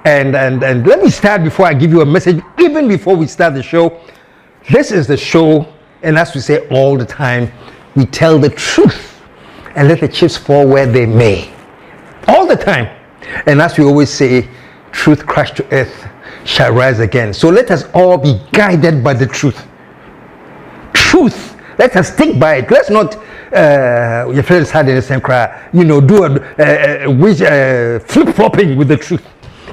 And let me start before I give you a message, even before we start the show. This is the show, and as we say all the time, we tell the truth and let the chips fall where they may. All the time. And as we always say, truth crashed to earth shall rise again. So let us all be guided by the truth. Truth. Let us stick by it. Let's not your friends had in the same cry, do flip-flopping with the truth.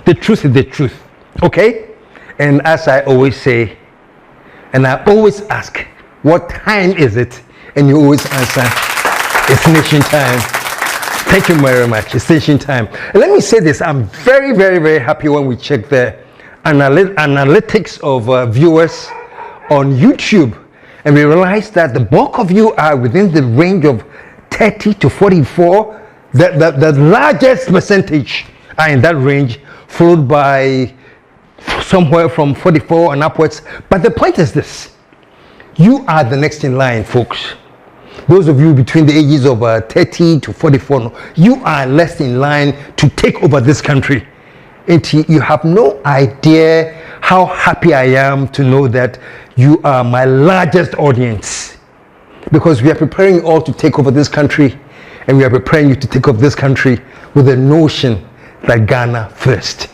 The truth is the truth. Okay? And as I always say, and I always ask, what time is it? And you always answer, it's nation time. Thank you very much. It's nation time. And let me say this. I'm very, very, very happy when we check the analytics of viewers on YouTube. And we realize that the bulk of you are within the range of 30 to 44. The largest percentage are in that range, followed by somewhere from 44 and upwards. But the point is this. You are the next in line, folks. Those of you between the ages of 30 to 44, you are less in line to take over this country. And you have no idea how happy I am to know that you are my largest audience. Because we are preparing you all to take over this country, and we are preparing you to take over this country with the notion that Ghana first.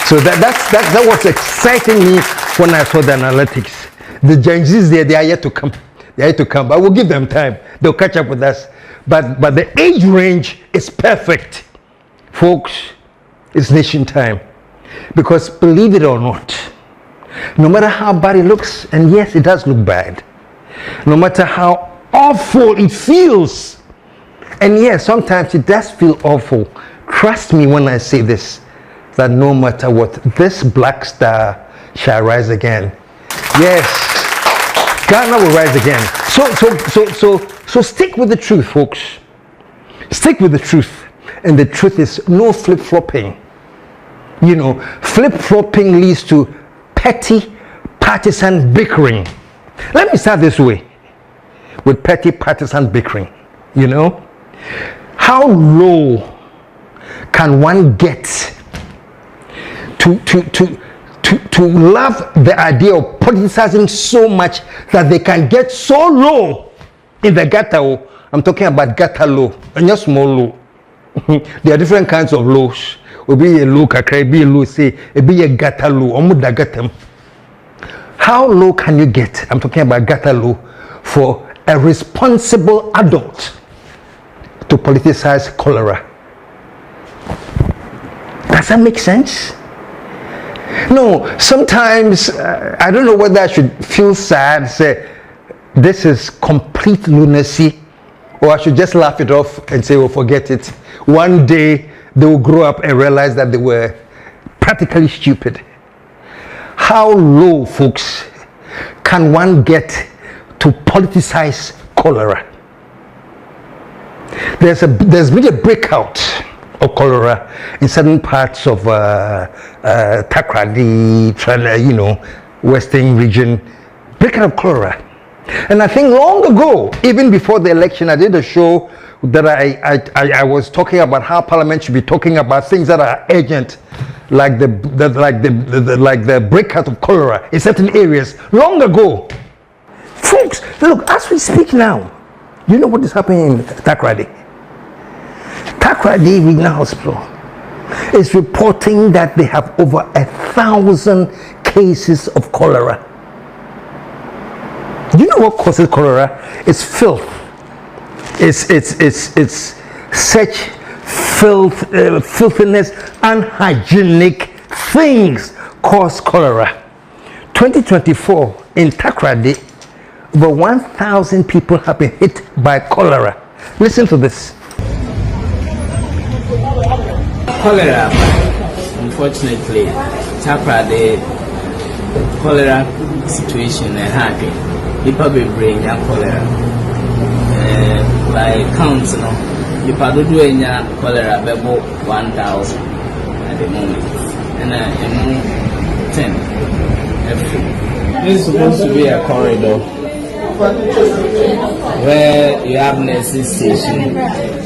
So that was exciting me when I saw the analytics. The Gen Zs they are yet to come. They are yet to come, but we'll give them time. They'll catch up with us. But the age range is perfect. Folks, it's nation time. Because believe it or not, no matter how bad it looks, and yes, it does look bad, no matter how awful it feels, and yes, sometimes it does feel awful, trust me when I say this, that no matter what, this black star shall rise again. Yes, Ghana will rise again. So stick with the truth, folks. Stick with the truth. And the truth is no flip-flopping. Flip-flopping leads to petty partisan bickering. Let me start this way with petty partisan bickering. How low can one get to love the idea of politicizing so much that they can get so low in the gutter? I'm talking about gutter low, and not small low. There are different kinds of lows. Be a low kakra, be a low, say, be a gutter low, omuda gatam. How low can you get? I'm talking about gutter low for a responsible adult to politicize cholera. Does that make sense? No, sometimes I don't know whether I should feel sad, say this is complete lunacy, or I should just laugh it off and say, well, forget it. One day they will grow up and realize that they were practically stupid. How low, folks, can one get to politicize cholera? There's been a breakout of cholera in certain parts of Takrady, Western region, breakout of cholera. And I think long ago, even before the election, I did a show that I was talking about how Parliament should be talking about things that are urgent, like the breakout of cholera in certain areas long ago. Folks, look, as we speak now, you know what is happening in Takrady? Takrady Regional Hospital is reporting that they have over 1,000 cases of cholera. Do you know what causes cholera? It's filth. It's such filthiness, unhygienic things cause cholera. 2024 in Takrady, over 1,000 people have been hit by cholera. Listen to this. Colera, unfortunately, Takrady cholera situation is hard. People be bring young cholera. By counts, people do cholera about 1,000 at the moment, and 10 every. This is supposed to be a corridor where you have nursing station.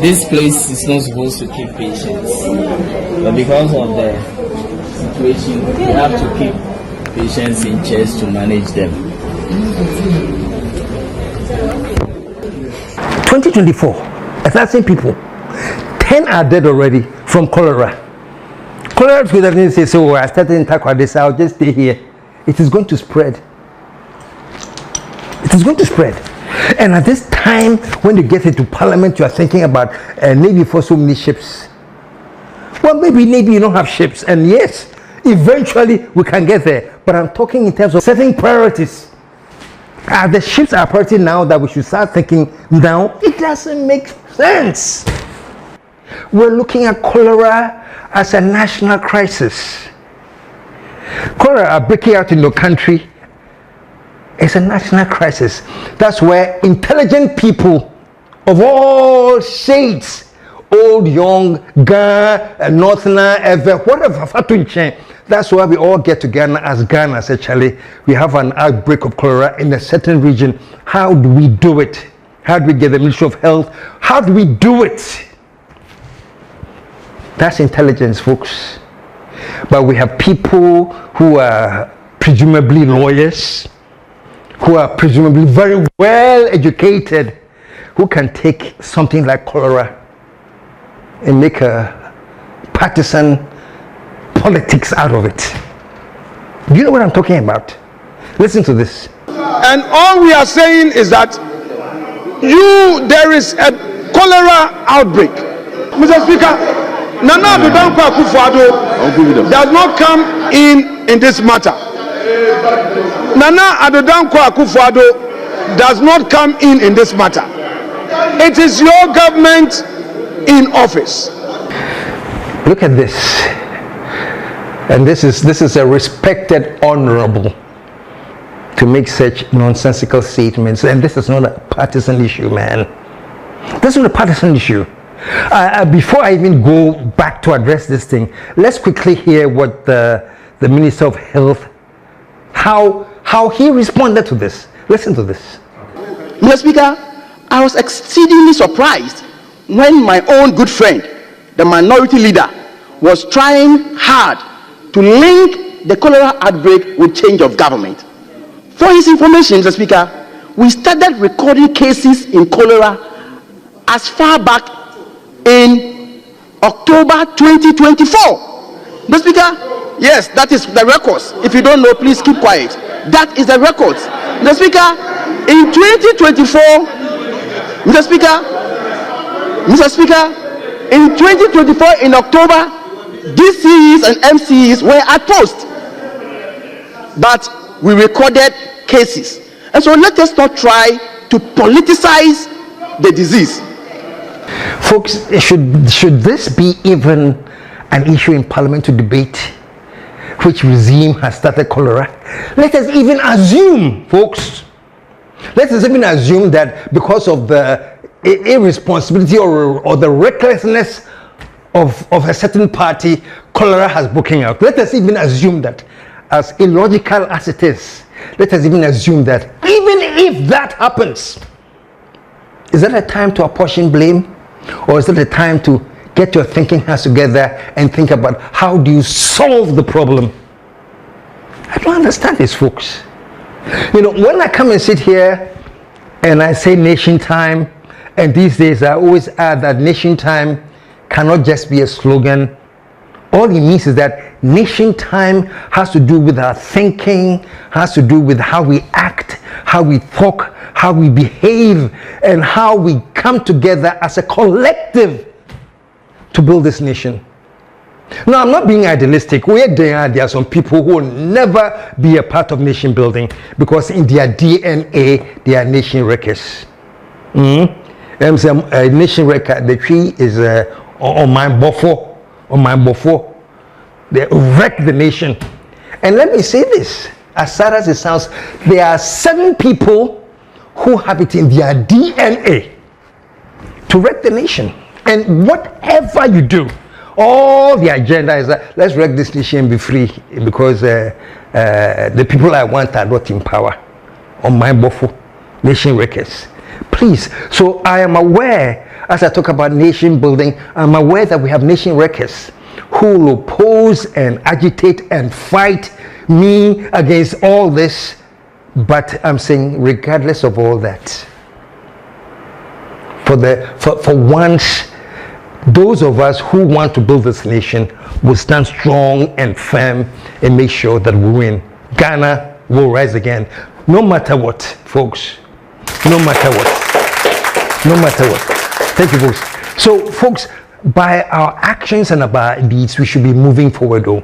This place is not supposed to keep patients, but because of the situation, we have to keep patients in chairs to manage them. 2024, 1,000 people, 10 are dead already from cholera. Cholera doesn't say, so I started in Taekwondo, I'll just stay here. It is going to spread. It is going to spread. And at this time, when you get into parliament, you are thinking about Navy for so many ships. Well, maybe you don't have ships. And yes, eventually we can get there. But I'm talking in terms of setting priorities. Are the ships our priority now that we should start thinking now? It doesn't make sense. We're looking at cholera as a national crisis. Cholera are breaking out in the country. It's a national crisis. That's where intelligent people of all shades, old, young, Ghana, Northerner, ever, whatever, that's why we all get together as Ghana. Actually, we have an outbreak of cholera in a certain region. How do we do it? How do we get the Ministry of Health? How do we do it? That's intelligence, folks. But we have people who are presumably lawyers, who are presumably very well educated, who can take something like cholera and make a partisan politics out of it. Do you know what I'm talking about? Listen to this. And all we are saying is that there is a cholera outbreak. Mr. Speaker, Nana Adodankwa Akufo-Addo does not come in this matter. Nana Adodankwa Akufo-Addo does not come in this matter. It is your government in office. Look at this. And this is a respected honorable to make such nonsensical statements. And this is not a partisan issue, man. This is not a partisan issue. Before I even go back to address this thing, let's quickly hear what the Minister of Health, how he responded to this. Listen to this. Mr. Speaker, I was exceedingly surprised when my own good friend, the minority leader, was trying hard to link the cholera outbreak with change of government. For his information, Mr. Speaker, we started recording cases in cholera as far back in October 2024. Mr. Speaker, yes, that is the records. If you don't know, please keep quiet. That is the records. Mr. Speaker, in 2024, Mr. Speaker, in 2024, in October, DCEs and MCEs were at post. But we recorded cases. And so let us not try to politicize the disease. Folks, should this be even an issue in Parliament to debate which regime has started cholera? Let us even assume, folks, let us even assume that because of the irresponsibility or the recklessness of a certain party, cholera has broken out. Let us even assume that, as illogical as it is, let us even assume that even if that happens, is that a time to apportion blame? Or is it a time to get your thinking hands together and think about how do you solve the problem? I don't understand this, folks. You know, when I come and sit here and I say nation time, and these days I always add that nation time cannot just be a slogan. All it means is that nation time has to do with our thinking, has to do with how we act, how we talk, how we behave, and how we come together as a collective to build this nation. Now, I'm not being idealistic. There are some people who will never be a part of nation building because in their DNA, they are nation wreckers. Nation wrecker, the tree is on my buffo. They wreck the nation. And let me say this, as sad as it sounds, there are 7 people who have it in their DNA to wreck the nation. And whatever you do, all the agenda is that let's wreck this nation and be free because the people I want are not in power. On my buffo, nation wreckers. Please, so I am aware, as I talk about nation building, I'm aware that we have nation wreckers who will oppose oppose and agitate and fight me against all this. But I'm saying, regardless of all that, for once, those of us who want to build this nation will stand strong and firm and make sure that we win. Ghana will rise again, no matter what, folks. No matter what. No matter what. Thank you, folks. So, folks, by our actions and by our deeds, we should be moving forward, though.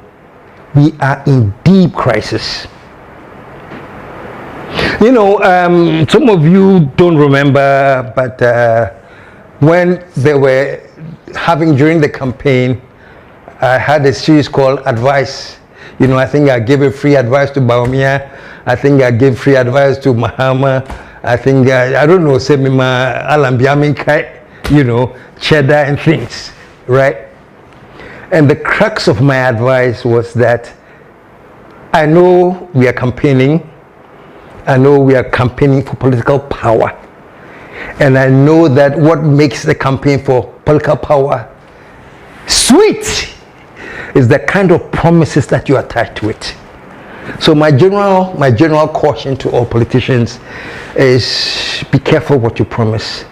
We are in deep crisis. You know, some of you don't remember, but when they were having during the campaign, I had a series called Advice. You know, I think I gave a free advice to Baumia. I think I gave free advice to Mahama. I think, I don't know, Semima Alambiaminkai, you know, cheddar and things, right? And the crux of my advice was that I know we are campaigning. I know we are campaigning for political power. And I know that what makes the campaign for political power sweet is the kind of promises that you attach to it. So my general caution to all politicians is be careful what you promise,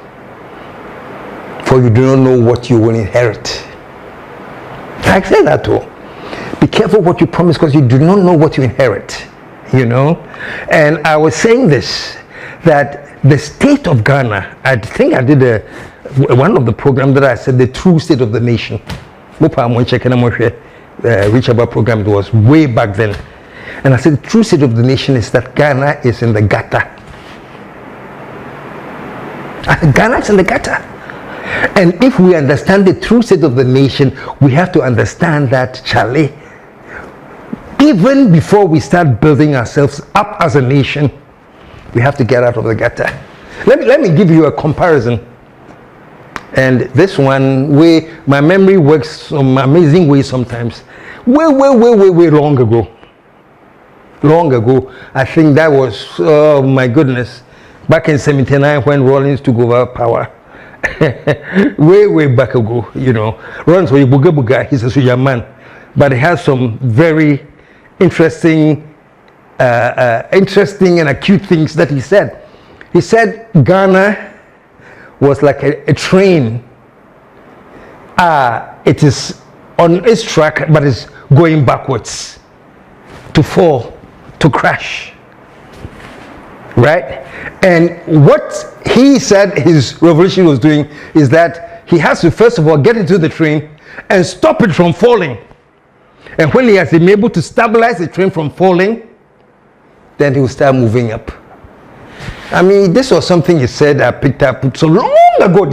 for you do not know what you will inherit. I say that too. Be careful what you promise, because you do not know what you inherit, you know. And I was saying this, that the state of Ghana, I think I did one of the programs that I said the true state of the nation. Whichever program it was way back then. And I said the true state of the nation is that Ghana is in the gutter. Ghana is in the gutter. And if we understand the true state of the nation, we have to understand that, Charlie, even before we start building ourselves up as a nation, we have to get out of the gutter. Let me give you a comparison. And this one, my memory works some amazing ways sometimes. Way long ago. Long ago. I think that was, oh my goodness, back in 79 when Rawlings took over power. way back ago, you know. Rawlings was a buga, he's a Suya man. But he has some very interesting and acute things that he said. He said Ghana was like a train. It is on its track, but it's going backwards, to fall, to crash, right? And what he said his revolution was doing is that he has to first of all get into the train and stop it from falling. And when he has been able to stabilize the train from falling, then he will start moving up. I mean, this was something he said I picked up so long ago.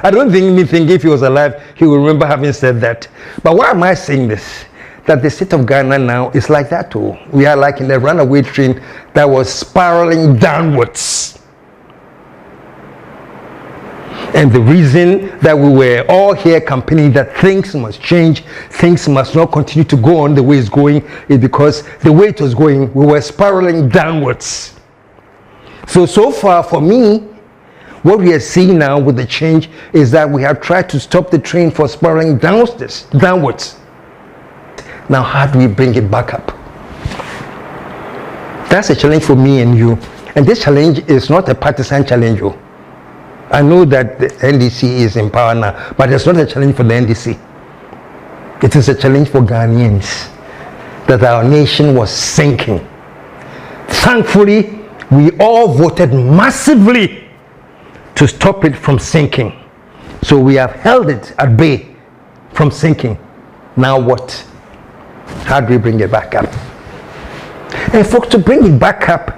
I don't think if he was alive, he would remember having said that. But why am I saying this? That the state of Ghana now is like that too. We are like in a runaway train that was spiraling downwards. And the reason that we were all here campaigning that things must change, things must not continue to go on the way it's going, is because the way it was going, we were spiraling downwards. So far for me, what we are seeing now with the change is that we have tried to stop the train from spiraling downwards. Now, how do we bring it back up? That's a challenge for me and you. And this challenge is not a partisan challenge. I know that the NDC is in power now, but it's not a challenge for the NDC. It is a challenge for Ghanaians, that our nation was sinking. Thankfully, we all voted massively to stop it from sinking. So we have held it at bay from sinking. Now what? How do we bring it back up? And folks, to bring it back up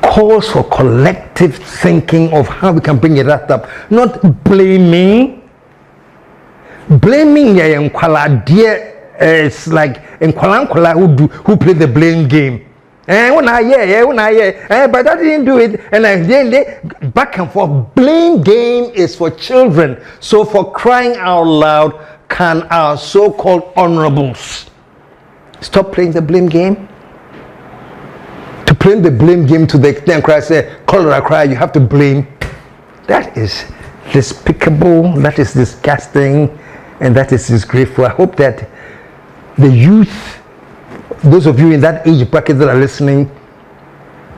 calls for collective thinking of how we can bring it up. Not blaming. Blaming is like who play the blame game. But that didn't do it. And then back and forth. Blame game is for children. So for crying out loud, can our so-called honorables stop playing the blame game? To play the blame game to the extent cry, say, Colera cry, you have to blame. That is despicable, that is disgusting, and that is disgraceful. I hope that the youth, those of you in that age bracket that are listening,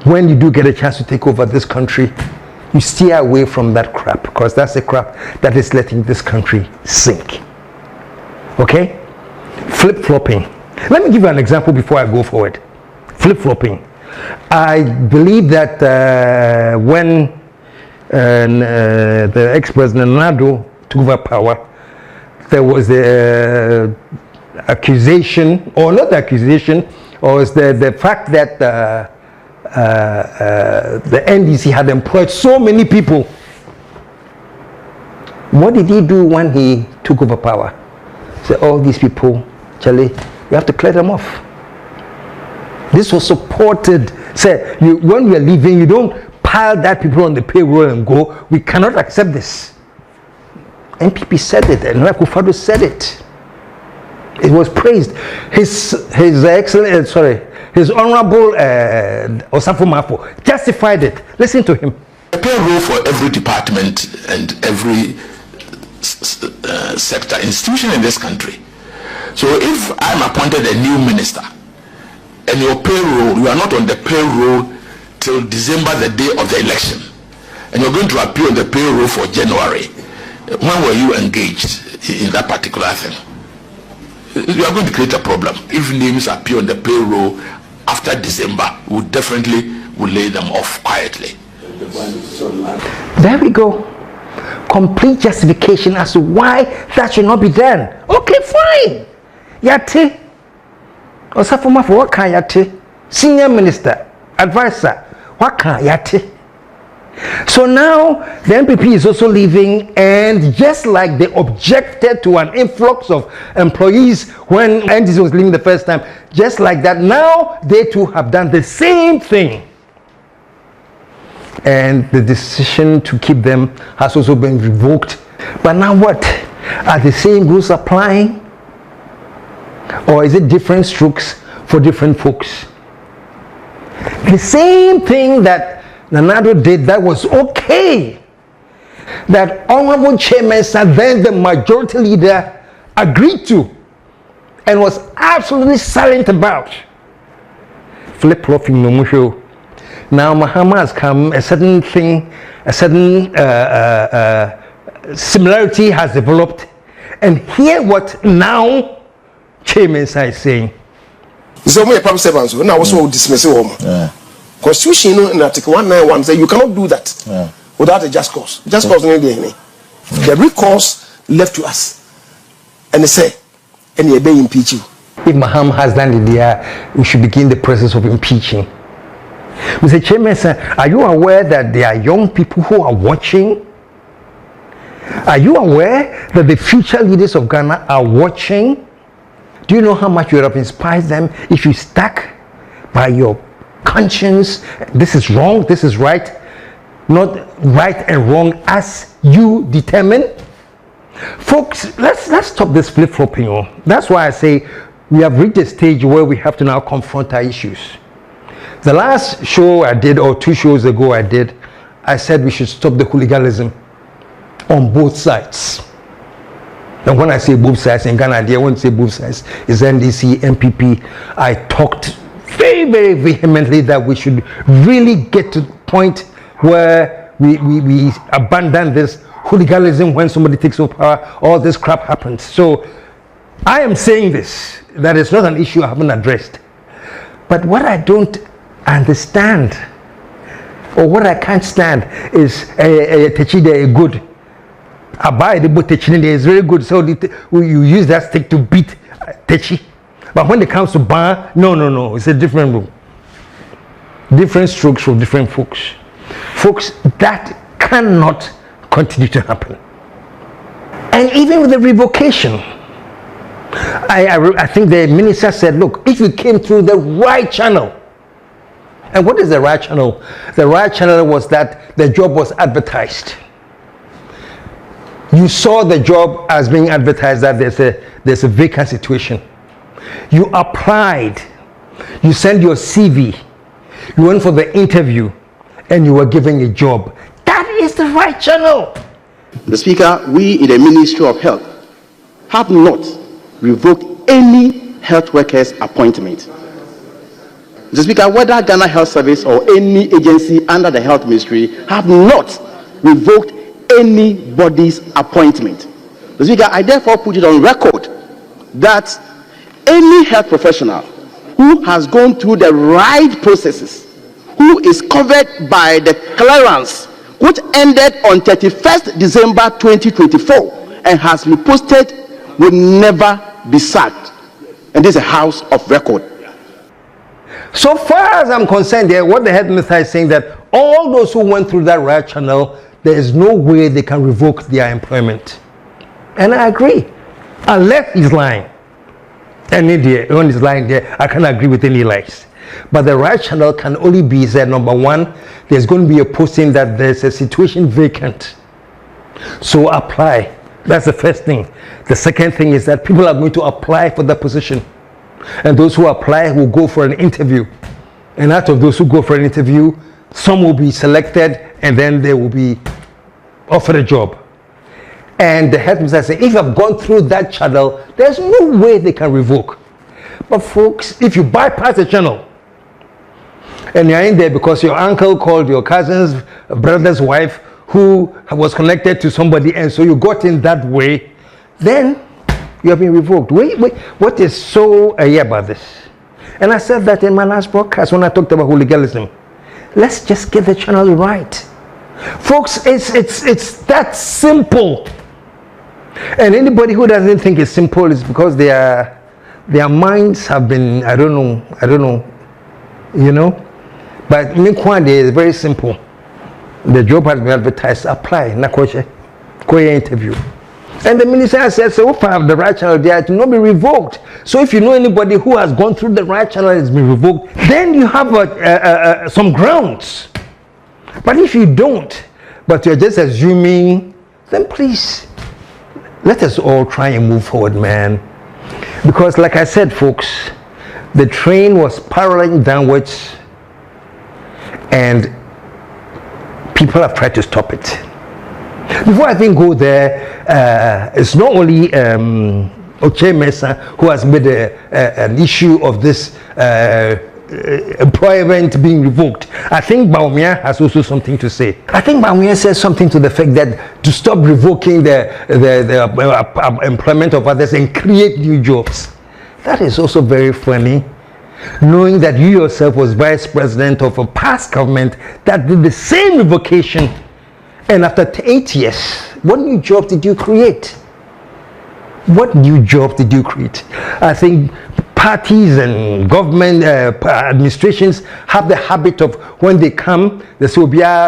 when you do get a chance to take over this country, you steer away from that crap, because that's the crap that is letting this country sink. Okay? Flip-flopping. Let me give you an example before I go forward. Flip-flopping. I believe that when the ex-president Nado took over power, there was the accusation, or not the accusation, or it's the fact that the NDC had employed so many people. What did he do when he took over power? He said, all these people, Charlie, you have to clear them off. This was supported. Say, when you are leaving, you don't pile that people on the payroll and go, we cannot accept this. MPP said it, and Akufo-Addo said it. It was praised. His honorable Osafo Mafo justified it. Listen to him. A payroll for every department and every sector, institution in this country. So if I'm appointed a new minister, and your payroll, you are not on the payroll till December, the day of the election, and you're going to appear on the payroll for January, when were you engaged in that particular thing? You are going to create a problem. If names appear on the payroll after December, we definitely will lay them off quietly. There we go. Complete justification as to why that should not be done. Okay, fine. Yate. Osafo Mafo, what can Yate? Senior Minister, Advisor, what can Yate? So now the MPP is also leaving, and just like they objected to an influx of employees when NDC was leaving the first time, just like that, now they too have done the same thing. And the decision to keep them has also been revoked. But now what? Are the same rules applying? Or is it different strokes for different folks? The same thing that Nanado did that was okay, that Honorable Chairman and then the majority leader agreed to and was absolutely silent about. Flip-flopping Nomusho. Now Mahama has come, a certain thing, a certain similarity has developed, and hear what now Chairman is saying. So my prime servants now also dismiss him. Constitution in Article 191 says you cannot do that without a just cause. Just cause no dey. The recourse left to us, and they say, and they may impeach you. If Mahama has done it there, we should begin the process of impeaching. Mr. Chairman, sir, are you aware that there are young people who are watching? Are you aware that the future leaders of Ghana are watching? Do you know how much you would have inspired them if you stuck by your conscience? This is wrong, this is right, not right and wrong as you determine. Folks, let's stop this flip-flopping. That's why I say we have reached a stage where we have to now confront our issues. The last show I did, or 2 shows ago I said we should stop the hooliganism on both sides. And when I say both sides in Ghana, I won't say both sides. It's NDC, MPP. I talked very, very vehemently that we should really get to the point where we abandon this hooliganism when somebody takes over power. All this crap happens. So I am saying this, that it's not an issue I haven't addressed. But what I don't understand, or what I can't stand, is a good. Abai the Techini is very good, so you use that stick to beat Techi. But when it comes to bar, no, it's a different rule. Different strokes for different folks. Folks, that cannot continue to happen. And even with the revocation, I think the minister said, look, if you came through the right channel. And what is the right channel? The right channel was that the job was advertised. You saw the job as being advertised, that there's a vacant situation. You applied, you sent your CV, you went for the interview, and you were given a job. That is the right channel. The Speaker, we in the Ministry of Health have not revoked any health workers' appointment. Mr. Speaker, whether Ghana Health Service or any agency under the Health Ministry have not revoked anybody's appointment. Mr. Speaker, I therefore put it on record that any health professional who has gone through the right processes, who is covered by the clearance which ended on 31st December 2024 and has been posted, will never be sacked. And this is a house of record. So far as I'm concerned, what the headmaster is saying, that all those who went through that right channel, there is no way they can revoke their employment. And I agree, unless he's lying. And when he's lying there, I can't agree with any lies. But the right channel can only be that, number one, there's going to be a posting that there's a situation vacant. So apply. That's the first thing. The second thing is that people are going to apply for the position. And those who apply will go for an interview. And out of those who go for an interview, some will be selected and then they will be offered a job. And the headmaster said, if I've gone through that channel, there's no way they can revoke. But folks, if you bypass the channel and you're in there because your uncle called your cousin's brother's wife who was connected to somebody, and so you got in that way, then you have been revoked. Wait, what is so about this? And I said that in my last broadcast when I talked about hooliganism. Let's just get the channel right. Folks, it's that simple. And anybody who doesn't think it's simple is because their minds have been, I don't know, you know. But Minkwande is very simple. The job has been advertised, apply, Nakoche, Koya interview. And the minister says, so if I have the right channel there, it will not be revoked. So if you know anybody who has gone through the right channel and has been revoked, then you have some grounds. But if you don't, but you're just assuming, then please, let us all try and move forward, man. Because like I said, folks, the train was spiraling downwards and people have tried to stop it. Before I even go there, it's not only Oche Mesa who has made an issue of this employment being revoked. I think Baumia has also something to say. I think Baumia says something to the fact that to stop revoking the employment of others and create new jobs. That is also very funny, knowing that you yourself was vice president of a past government that did the same revocation, and after 8 years, what new job did you create? What new job did you create? I think parties and government administrations have the habit of, when they come, they say,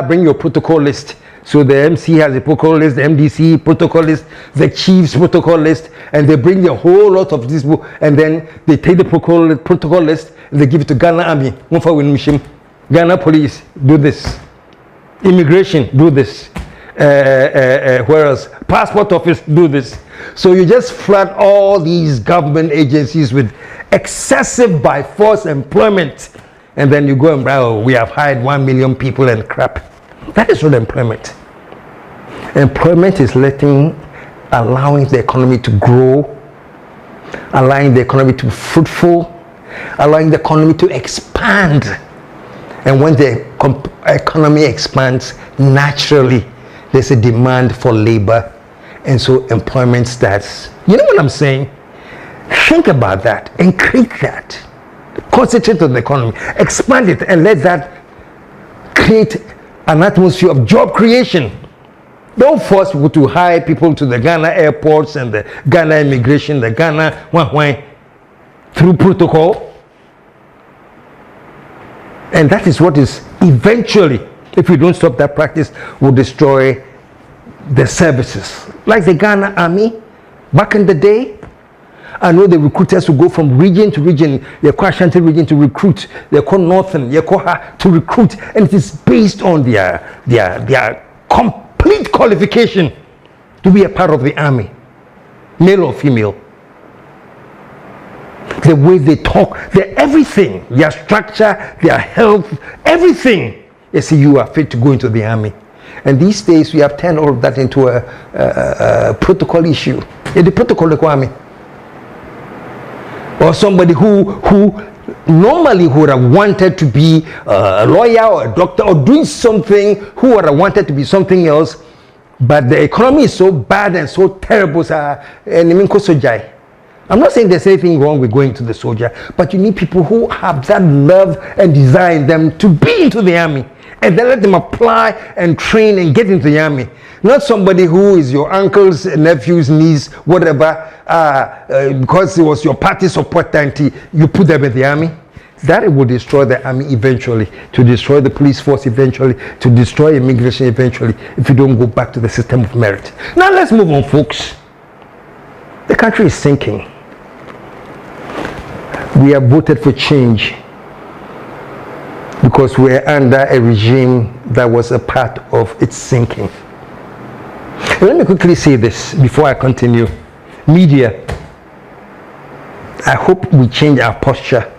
bring your protocol list. So the MC has a protocol list, the MDC protocol list, the chief's protocol list, and they bring a whole lot of this book, and then they take the protocol list and they give it to Ghana Army. Ghana Police, do this. Immigration, do this. Where else? Passport Office, do this. So you just flood all these government agencies with excessive by force employment, and then you go and we have hired 1 million people and crap. That is not employment. Employment is allowing the economy to grow, allowing the economy to be fruitful, allowing the economy to expand. And when the economy expands, naturally, there's a demand for labor, and so employment starts. You know what I'm saying? Think about that and create that. Concentrate on the economy, expand it, and let that create an atmosphere of job creation. Don't force people to hire people to the Ghana airports and the Ghana immigration, the Ghana through protocol. And that is what is eventually, if we don't stop that practice, will destroy the services. Like the Ghana Army, back in the day, I know the recruiters will go from region to region, the Ashanti region to recruit, the Northern, to recruit, and it is based on their complete qualification to be a part of the army, male or female. The way they talk, everything, their structure, their health, everything. They say you are fit to go into the army. And these days we have turned all of that into a protocol issue. In the protocol, the army. or somebody who normally would have wanted to be a lawyer or a doctor or doing something, who would have wanted to be something else, but the economy is so bad and so terrible. I'm not saying there's anything wrong with going to the soldier, but you need people who have that love and desire in them to be into the army, and then let them apply and train and get into the army. Not somebody who is your uncle's, nephew's, niece, whatever, because it was your party supporter and you put them in the army. That will destroy the army eventually, to destroy the police force eventually, to destroy immigration eventually, if you don't go back to the system of merit. Now let's move on, folks. The country is sinking. We have voted for change because we're under a regime that was a part of its sinking. Let me quickly say this before I continue. Media, I hope we change our posture.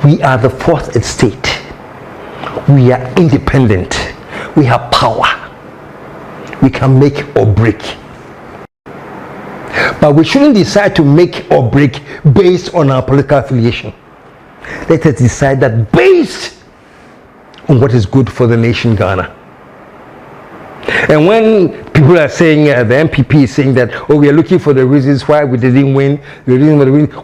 We are the fourth estate. We are independent. We have power. We can make or break. But we shouldn't decide to make or break based on our political affiliation. Let us decide that based on what is good for the nation Ghana. And when people are saying, the MPP is saying that, oh, we are looking for the reasons why we didn't win,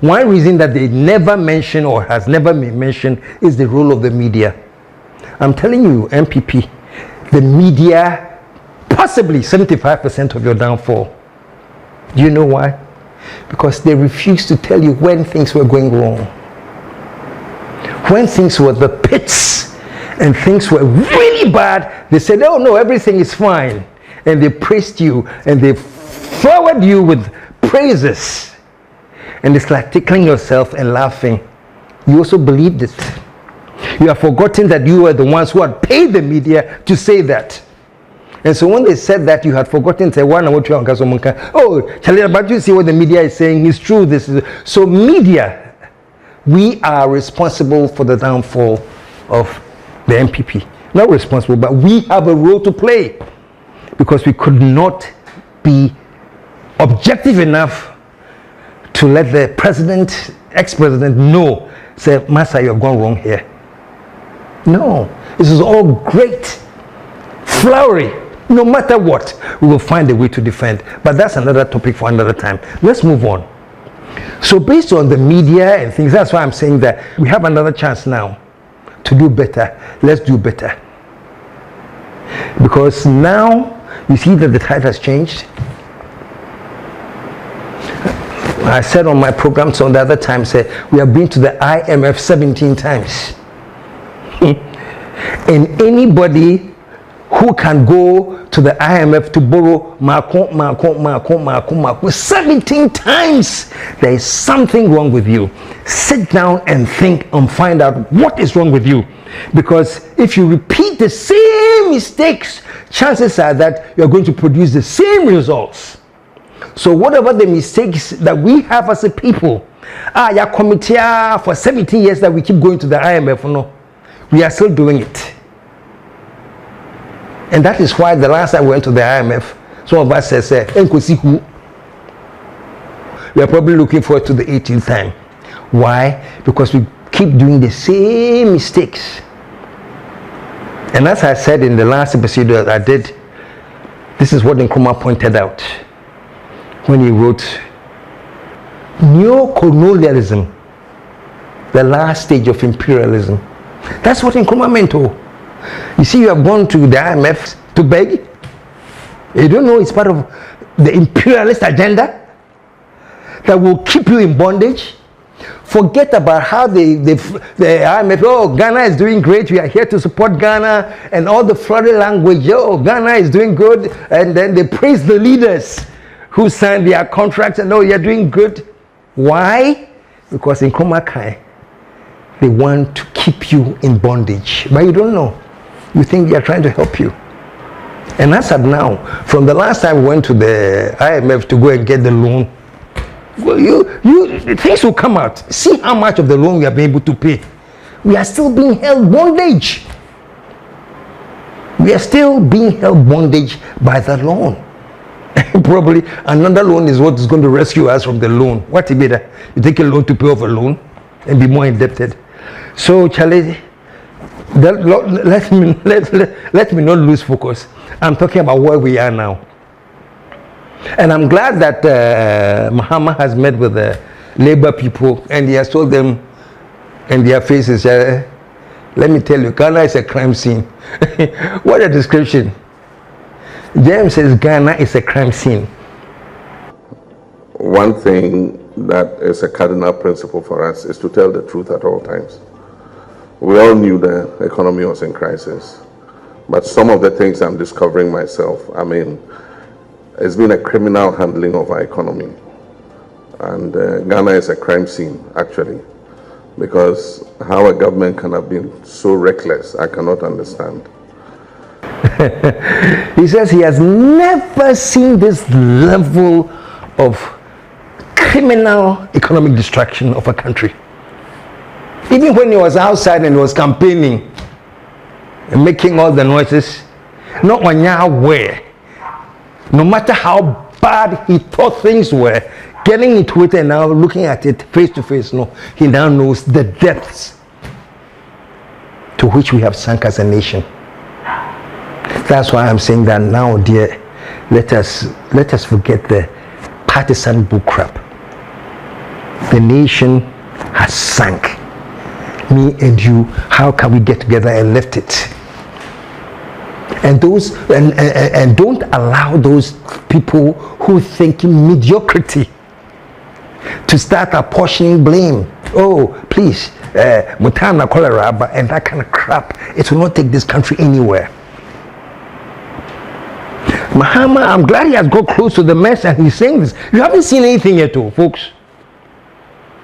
one reason that they never mention or has never been mentioned is the role of the media. I'm telling you, MPP, the media, possibly 75% of your downfall. Do you know why? Because they refused to tell you when things were going wrong. When things were the pits and things were really bad, they said, oh no, everything is fine. And they praised you and they flowered you with praises. And it's like tickling yourself and laughing. You also believed it. You have forgotten that you were the ones who had paid the media to say that. And so when they said that, you had forgotten to say, oh, but you see what the media is saying is true. This is so media. We are responsible for the downfall of the MPP. Not responsible, but we have a role to play because we could not be objective enough to let the president, ex-president, know, say, Master, you have gone wrong here. No, this is all great, flowery. No matter what, we will find a way to defend. But that's another topic for another time. Let's move on. So based on the media and things, that's why I'm saying that we have another chance now to do better. Let's do better. Because now, you see that the tide has changed. I said on my program so the other time, said we have been to the IMF 17 times. And anybody who can go to the IMF to borrow 17 times, there is something wrong with you. Sit down and think and find out what is wrong with you. Because if you repeat the same mistakes, chances are that you're going to produce the same results. So whatever the mistakes that we have as a people, your committee for 17 years that we keep going to the IMF, no, we are still doing it. And that is why the last time we went to the IMF, some of us said, we are probably looking forward to the 18th time. Why? Because we keep doing the same mistakes. And as I said in the last episode that I did, this is what Nkrumah pointed out when he wrote, neo-colonialism, the last stage of imperialism. That's what Nkrumah meant. You see, you have gone to the IMF to beg. You don't know it's part of the imperialist agenda that will keep you in bondage. Forget about how the IMF, oh, Ghana is doing great, we are here to support Ghana, and all the florid language, oh, Ghana is doing good, and then they praise the leaders who signed their contracts and oh, you're doing good. Why? Because in Nkrumah, they want to keep you in bondage, but you don't know. You think they are trying to help you. And as of now, from the last time we went to the IMF to go and get the loan, well, things will come out. See how much of the loan we have been able to pay. We are still being held bondage. We are still being held bondage by the loan. Probably another loan is what is going to rescue us from the loan. What if you take a loan to pay off a loan and be more indebted? So, Charlie, let me not lose focus. I'm talking about where we are now. And I'm glad that Mahama has met with the labor people and he has told them in their faces, let me tell you, Ghana is a crime scene. What a description. James says Ghana is a crime scene. One thing that is a cardinal principle for us is to tell the truth at all times. We all knew the economy was in crisis, but some of the things I'm discovering myself, I mean, it's been a criminal handling of our economy. And Ghana is a crime scene, actually, because how a government can have been so reckless, I cannot understand. He says he has never seen this level of criminal economic destruction of a country. Even when he was outside and he was campaigning and making all the noises, not one aware, no matter how bad he thought things were, getting into it and now looking at it face to face, no, he now knows the depths to which we have sunk as a nation. That's why I'm saying that now, dear, let us forget the partisan bullcrap. The nation has sunk. Me and you, how can we get together and lift it? And those and don't allow those people who think mediocrity to start apportioning blame. Oh, please, Mutana, Colera, and that kind of crap. It will not take this country anywhere. Mahama, I'm glad he has got close to the mess and he's saying this. You haven't seen anything yet, folks.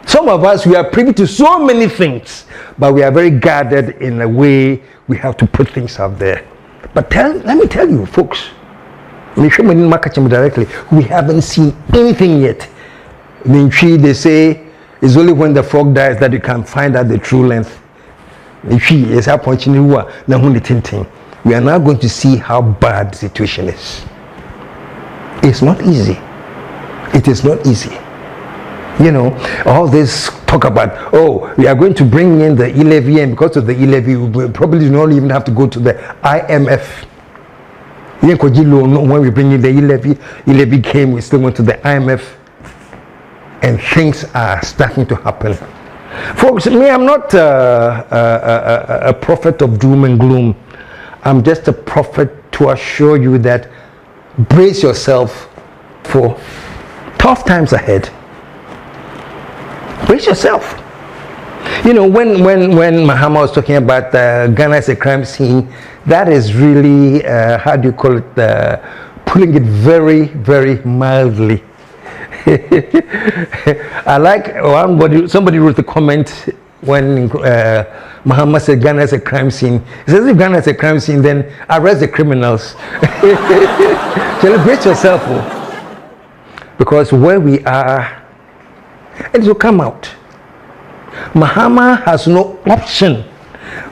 Some of us, we are privy to so many things, but we are very guarded in a way we have to put things out there. But let me tell you, folks, directly, we haven't seen anything yet. In Chi, they say it's only when the frog dies that you can find out the true length. In Chi, it's a point in we are now going to see how bad the situation is. It's not easy. It is not easy. You know, all this talk about, oh, we are going to bring in the e-levy, and because of the e-levy, we probably do not even have to go to the IMF. When we bring in the e-levy came, we still went to the IMF, and things are starting to happen. Folks, me, I'm not a prophet of doom and gloom. I'm just a prophet to assure you that brace yourself for tough times ahead. Brace yourself. You know, when Mahama was talking about Ghana as a crime scene, that is really, how do you call it, putting it very, very mildly. I like somebody wrote a comment when Mahama said Ghana is a crime scene. He says, if Ghana is a crime scene, then arrest the criminals. Celebrate yourself. Because where we are, it will come out. Mahama has no option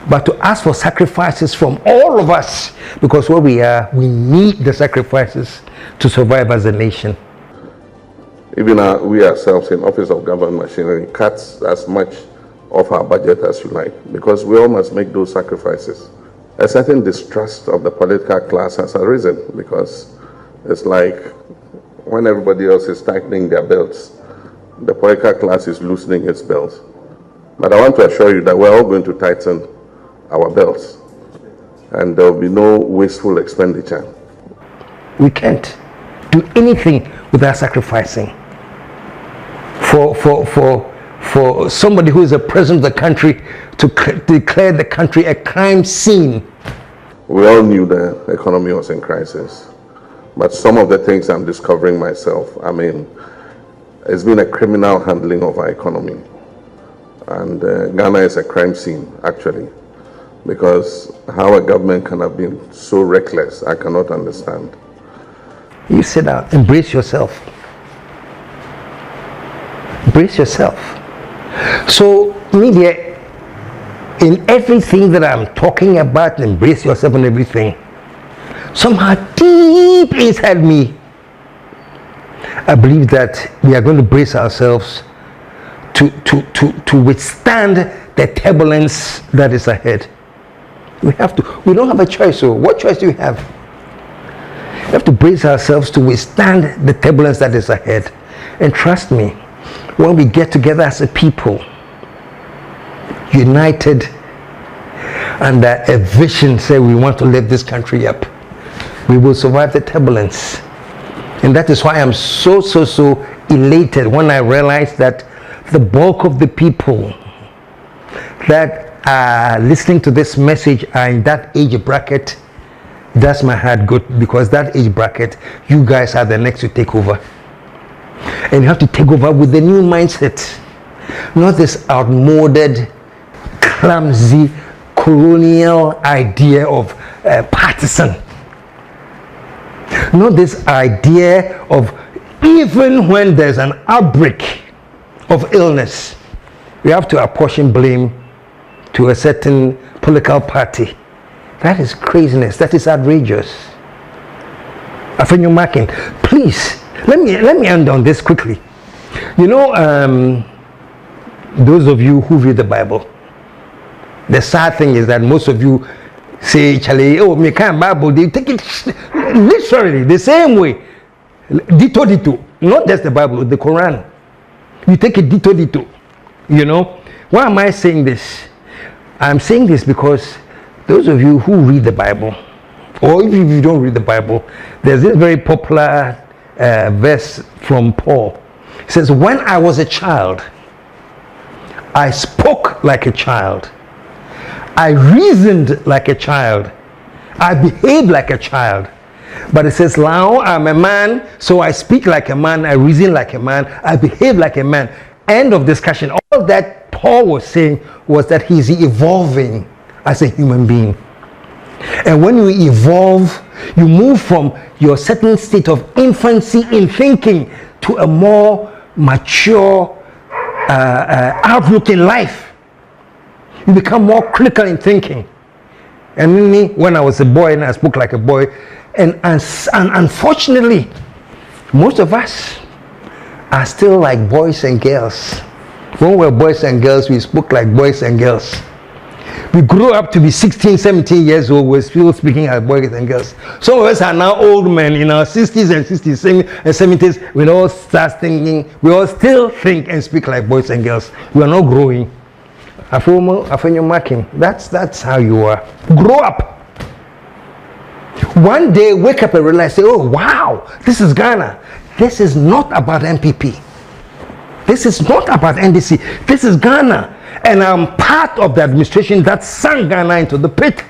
but to ask for sacrifices from all of us, because where we are, we need the sacrifices to survive as a nation. Even we ourselves in Office of Government Machinery cuts as much of our budget as you like, because we all must make those sacrifices. A certain distrust of the political class has arisen, because it's like when everybody else is tightening their belts, the political class is loosening its belts. But I want to assure you that we're all going to tighten our belts, and there will be no wasteful expenditure. We can't do anything without sacrificing. For somebody who is a president of the country to declare the country a crime scene. We all knew the economy was in crisis, but some of the things I'm discovering myself, I mean, it's been a criminal handling of our economy. And Ghana is a crime scene, actually, because how a government can have been so reckless, I cannot understand. You sit down, embrace yourself. Embrace yourself. So, media, in everything that I'm talking about, embrace yourself and everything, somehow deep inside me, I believe that we are going to brace ourselves to withstand the turbulence that is ahead. We have to. We don't have a choice. So what choice do you have? We have to brace ourselves to withstand the turbulence that is ahead. And trust me, when we get together as a people, united under a vision, say we want to lift this country up, we will survive the turbulence. And that is why I'm so elated when I realize that the bulk of the people that are listening to this message are in that age bracket. That's my heart good, because that age bracket, you guys are the next to take over. And you have to take over with the new mindset, not this outmoded, clumsy, colonial idea of partisan. Not this idea of, even when there's an outbreak of illness, we have to apportion blame to a certain political party. That is craziness. That is outrageous. Marking, please, let me end on this quickly. You know, those of you who read the Bible, the sad thing is that most of you say, Charlie, oh, me can't Bible, they take it literally the same way. Dito. Not just the Bible, the Quran. You take it dito. You know, why am I saying this? I'm saying this because those of you who read the Bible, or if you don't read the Bible, there's this very popular verse from Paul. It says, when I was a child, I spoke like a child. I reasoned like a child. I behaved like a child. But it says, now I'm a man, so I speak like a man, I reason like a man, I behave like a man. End of discussion. All that Paul was saying was that he's evolving as a human being. And when you evolve, you move from your certain state of infancy in thinking to a more mature outlook in life. You become more critical in thinking. And me, when I was a boy, and I spoke like a boy, and unfortunately, most of us are still like boys and girls. When we were boys and girls, we spoke like boys and girls. We grew up to be 16, 17 years old, we're still speaking as boys and girls. Some of us are now old men in our 60s and 60s and 70s. We all start thinking, we all still think and speak like boys and girls. We are not growing. That's how you are. Grow up. One day, wake up and realize, say, oh wow, this is Ghana. This is not about MPP. This is not about NDC. This is Ghana. And I'm part of the administration that sank Ghana into the pit.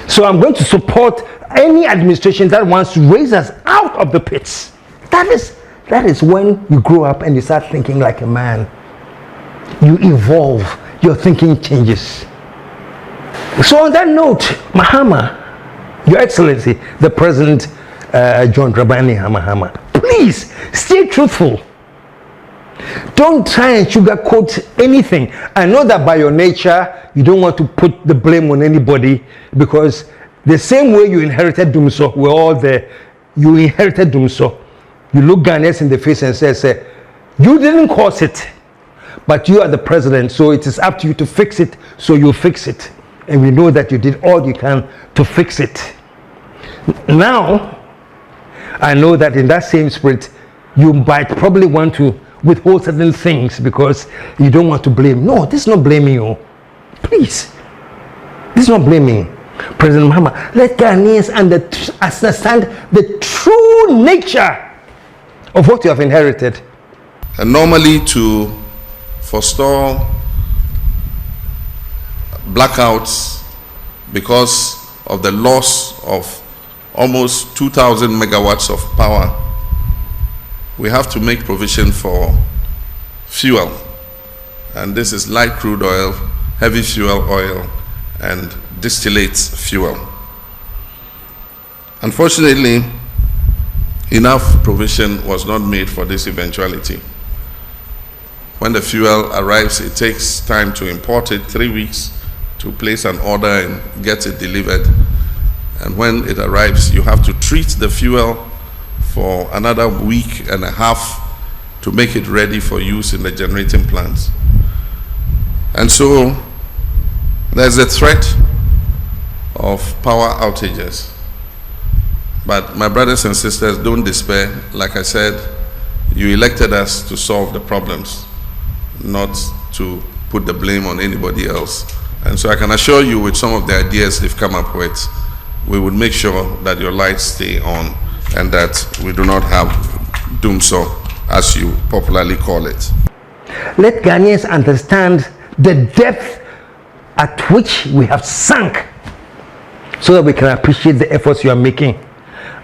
So I'm going to support any administration that wants to raise us out of the pits. That is when you grow up and you start thinking like a man. You evolve. Your thinking changes. So on that note, Mahama, Your Excellency, the President John Dramani Mahama, please stay truthful. Don't try and sugarcoat anything. I know that by your nature, you don't want to put the blame on anybody, because the same way you inherited Dumso, we're all there. You inherited Dumso. You look Ghanaians in the face and say, you didn't cause it, but you are the president, so it is up to you to fix it, so you fix it. And we know that you did all you can to fix it. Now, I know that in that same spirit, you might probably want to withhold certain things because you don't want to blame. No, this is not blaming you. Please. This is not blaming. President Mahama, let Ghanaians understand the true nature of what you have inherited. And normally, to forestall blackouts because of the loss of almost 2,000 megawatts of power, we have to make provision for fuel. And this is light crude oil, heavy fuel oil, and distillate fuel. Unfortunately, enough provision was not made for this eventuality. When the fuel arrives, it takes time to import it, 3 weeks to place an order and get it delivered. And when it arrives, you have to treat the fuel for another week and a half to make it ready for use in the generating plants. And so there's a threat of power outages. But my brothers and sisters, don't despair. Like I said, you elected us to solve the problems, not to put the blame on anybody else. And so I can assure you, with some of the ideas they've come up with, we would make sure that your lights stay on and that we do not have doomsday, as you popularly call it. Let Ghanaians understand the depth at which we have sunk, so that we can appreciate the efforts you are making.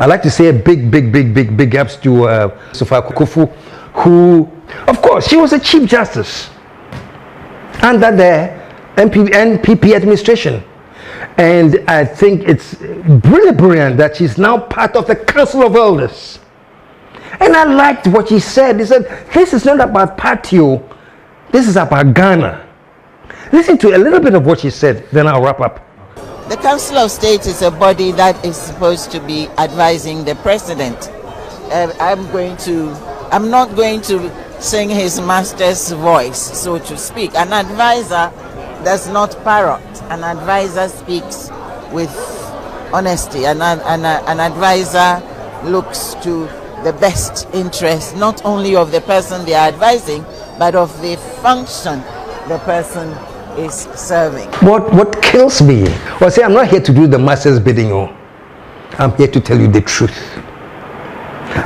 I'd like to say a big ups to Sophia Kufu, who, of course, she was a Chief Justice under the NPP administration. And I think it's really brilliant that she's now part of the Council of Elders. And I liked what she said. He said, this is not about party, this is about Ghana. Listen to a little bit of what she said, then I'll wrap up. The Council of State is a body that is supposed to be advising the president. I'm not going to sing his master's voice, so to speak. An advisor does not parrot. An advisor speaks with honesty. An advisor looks to the best interest, not only of the person they are advising, but of the function the person is serving. What kills me, well, say, I'm not here to do the master's bidding. I'm here to tell you the truth.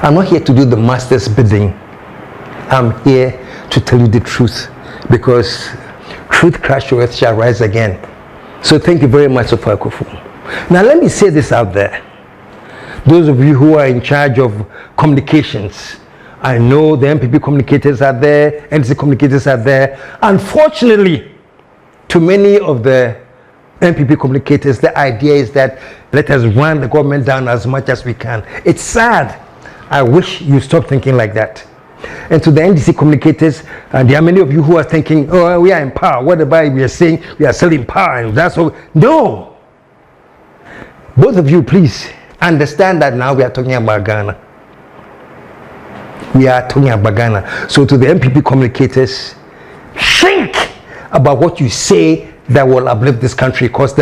I'm not here to do the master's bidding. I'm here to tell you the truth, because truth crasheth shall rise again. So thank you very much, Sophia Kufu. Now let me say this out there. Those of you who are in charge of communications, I know the MPP communicators are there, NDC communicators are there. Unfortunately, to many of the MPP communicators, the idea is that let us run the government down as much as we can. It's sad. I wish you stop thinking like that. And to the NDC communicators, and there are many of you who are thinking, oh, we are in power. Whatever we are saying, we are still in power, and that's all. No. Both of you, please understand that now we are talking about Ghana. We are talking about Ghana. So to the MPP communicators, think about what you say that will uplift this country, because